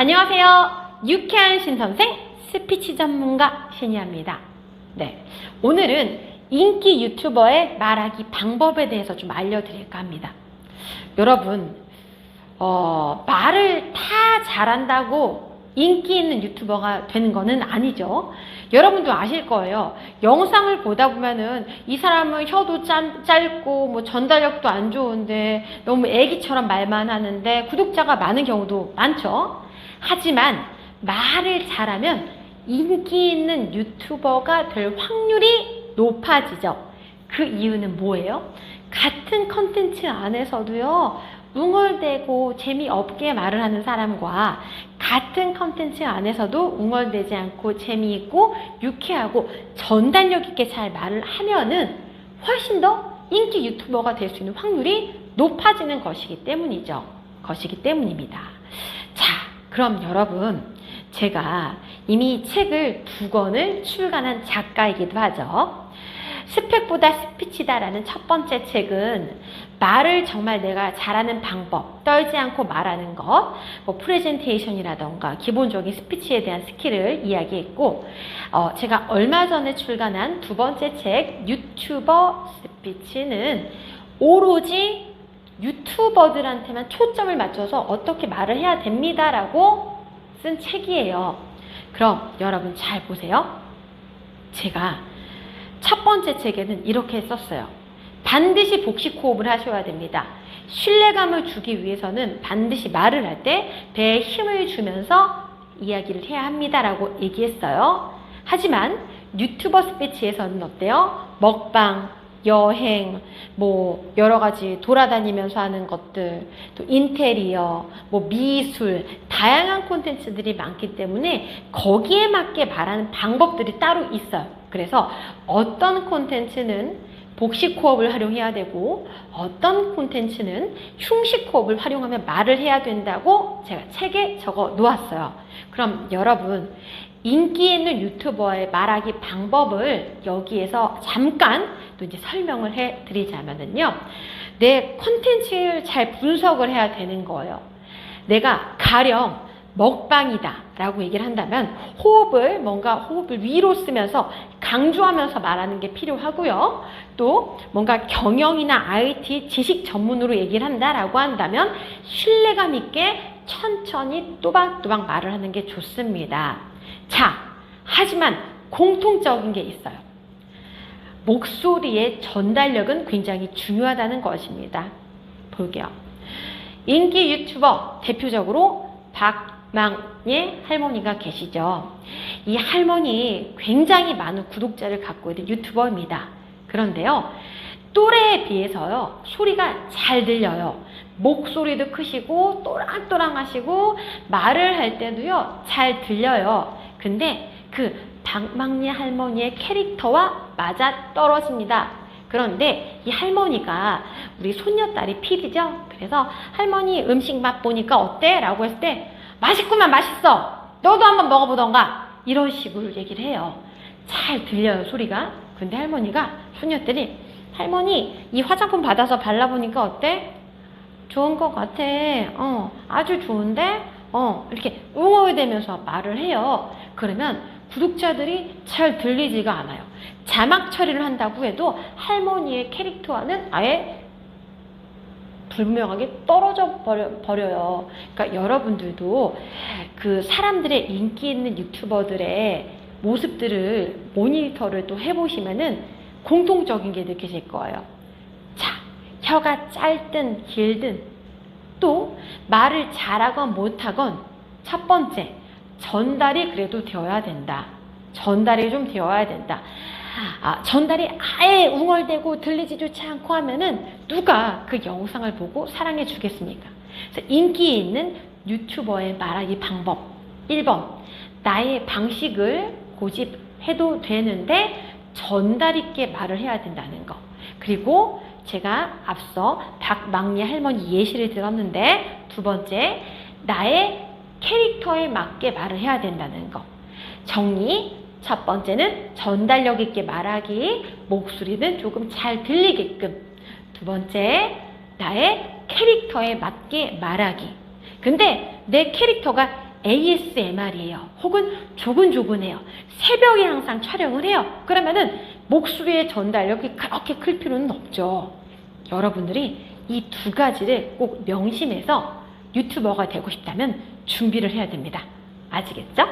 안녕하세요. 유쾌한 신선생 스피치 전문가 신이야입니다. 네, 오늘은 인기 유튜버의 말하기 방법에 대해서 좀 알려드릴까 합니다. 여러분, 말을 다 잘한다고 인기 있는 유튜버가 되는 거는 아니죠. 여러분도 아실 거예요. 영상을 보다 보면은 이 사람은 혀도 짧고 뭐 전달력도 안 좋은데 너무 애기처럼 말만 하는데 구독자가 많은 경우도 많죠. 하지만 말을 잘하면 인기 있는 유튜버가 될 확률이 높아지죠. 그 이유는 뭐예요? 같은 컨텐츠 안에서도요, 웅얼대고 재미없게 말을 하는 사람과 같은 컨텐츠 안에서도 웅얼대지 않고 재미있고 유쾌하고 전달력 있게 잘 말을 하면은 훨씬 더 인기 유튜버가 될 수 있는 확률이 높아지는 것이기 때문입니다. 자, 그럼 여러분, 제가 이미 책을 2권을 출간한 작가이기도 하죠. 스펙보다 스피치다라는 첫 번째 책은 말을 정말 내가 잘하는 방법, 떨지 않고 말하는 것, 뭐 프레젠테이션이라던가 기본적인 스피치에 대한 스킬을 이야기했고, 제가 얼마 전에 출간한 2번째 책 유튜버 스피치는 오로지 유튜버들한테만 초점을 맞춰서 어떻게 말을 해야 됩니다라고 쓴 책이에요. 그럼 여러분 잘 보세요. 제가 첫 번째 책에는 이렇게 썼어요. 반드시 복식 호흡을 하셔야 됩니다. 신뢰감을 주기 위해서는 반드시 말을 할 때 배에 힘을 주면서 이야기를 해야 합니다라고 얘기했어요. 하지만 유튜버 스피치에서는 어때요? 먹방, 여행, 뭐 여러 가지 돌아다니면서 하는 것들, 또 인테리어, 뭐 미술, 다양한 콘텐츠들이 많기 때문에 거기에 맞게 말하는 방법들이 따로 있어요. 그래서 어떤 콘텐츠는 복식 호흡을 활용해야 되고 어떤 콘텐츠는 흉식 호흡을 활용하면 말을 해야 된다고 제가 책에 적어 놓았어요. 그럼 여러분, 인기 있는 유튜버의 말하기 방법을 여기에서 잠깐 또 이제 설명을 해 드리자면은요, 내 콘텐츠를 잘 분석을 해야 되는 거예요. 내가 가령 먹방이다 라고 얘기를 한다면 호흡을 위로 쓰면서 강조하면서 말하는 게 필요하고요. 또 뭔가 경영이나 IT 지식 전문으로 얘기를 한다라고 한다면 신뢰감 있게 천천히 또박또박 말을 하는 게 좋습니다. 자, 하지만 공통적인 게 있어요. 목소리의 전달력은 굉장히 중요하다는 것입니다. 볼게요. 인기 유튜버 대표적으로 박망예 할머니가 계시죠. 이 할머니 굉장히 많은 구독자를 갖고 있는 유튜버입니다. 그런데요, 또래에 비해서요, 소리가 잘 들려요. 목소리도 크시고 또랑또랑하시고 말을 할 때도요 잘 들려요. 근데 그 박망예 할머니의 캐릭터와 맞아 떨어집니다. 그런데 이 할머니가 우리 손녀딸이 PD죠. 그래서 할머니 음식 맛보니까 어때? 라고 했을 때 맛있구만, 맛있어, 너도 한번 먹어보던가, 이런 식으로 얘기를 해요. 잘 들려요, 소리가. 근데 할머니가, 손녀딸이, 할머니 이 화장품 받아서 발라보니까 어때? 좋은 것 같아. 아주 좋은데? 이렇게 웅얼대면서 말을 해요. 그러면 구독자들이 잘 들리지가 않아요. 자막 처리를 한다고 해도 할머니의 캐릭터와는 아예 불명하게 떨어져 버려요. 그러니까 여러분들도 그 사람들의 인기 있는 유튜버들의 모습들을 모니터를 또 해보시면은 공통적인 게 느껴질 거예요. 자, 혀가 짧든 길든 또 말을 잘하건 못하건 첫 번째, 전달이 그래도 되어야 된다. 전달이 좀 되어야 된다. 전달이 아예 웅얼대고 들리지 좋지 않고 하면은 누가 그 영상을 보고 사랑해 주겠습니까? 그래서 인기 있는 유튜버의 말하기 방법 1번, 나의 방식을 고집해도 되는데 전달 있게 말을 해야 된다는 거. 그리고 제가 앞서 박망예 할머니 예시를 들었는데 2번째, 나의 캐릭터에 맞게 말을 해야 된다는 거. 정리, 첫 번째는 전달력 있게 말하기, 목소리는 조금 잘 들리게끔. 2번째, 나의 캐릭터에 맞게 말하기. 근데 내 캐릭터가 ASMR이에요. 혹은 조근조근해요. 새벽에 항상 촬영을 해요. 그러면은 목소리의 전달력이 그렇게 클 필요는 없죠. 여러분들이 이 두 가지를 꼭 명심해서 유튜버가 되고 싶다면 준비를 해야 됩니다. 아시겠죠?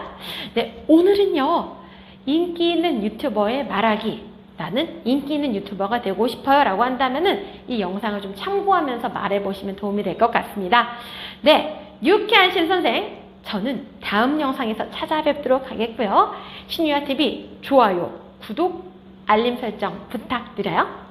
네, 오늘은요. 인기 있는 유튜버의 말하기, 나는 인기 있는 유튜버가 되고 싶어요 라고 한다면은 이 영상을 좀 참고하면서 말해보시면 도움이 될 것 같습니다. 네, 유쾌한 신선생, 저는 다음 영상에서 찾아뵙도록 하겠고요. 신유아TV 좋아요, 구독, 알림 설정 부탁드려요.